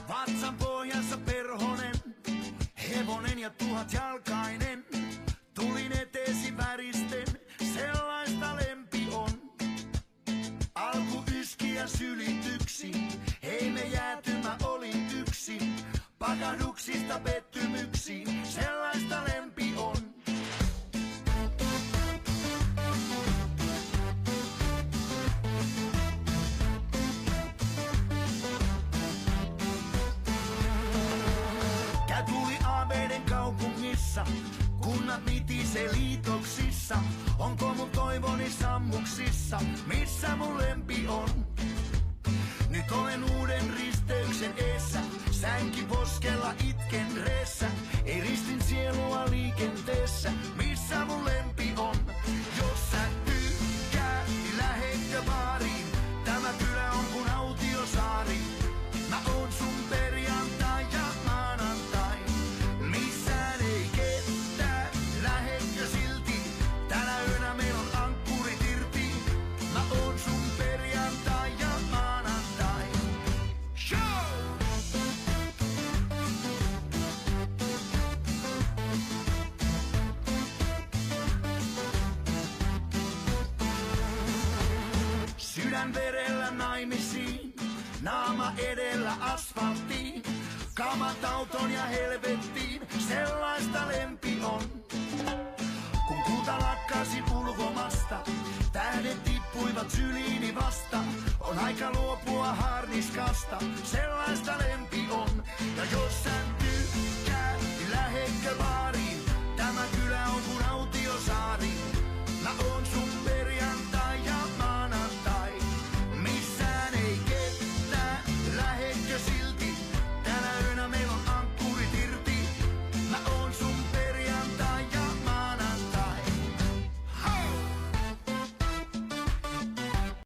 Vatsan pohjassa perhonen, hevonen ja 1000-jalkainen. Tulin eteesi väristen, sellaista lempi on. Alku yski ja sylityksi, hei me jääty mä olin yksin. Pakahduksista pettymyksiin, sellaista lempi on. Tuli aaveiden kaupungissa, kunnat nitisee liitoksissa. Onko mun toivoni sammuksissa, missä mun lempi on? Nyt olen uuden risteyksen eessä, sänki poskella itken reessä. Ei ristin sielua liikenteessä, missä mun lempi on? Jos sä tykkää, niin lähetkö baariin? Tämä kylä on kun autiosaari. Mä oon sun perjantai ja maanantai. Missään ei ketään, lähetkö silti? Tänä yönä meillä on ankkurit irti. Mä oon sun perjantai ja maanantai. Show! Sydän verellä naimisiin, naama edellä asfalttiin. Kamat auton ja helvettiin, sellaista lempi on. Kun kulta lakkasin ulvomasta, tähdet tippuivat syliini vasta. On aika luopua harniskasta, sellaista lempi on. Ja jos sä tykkää, niin lähetkö baariin?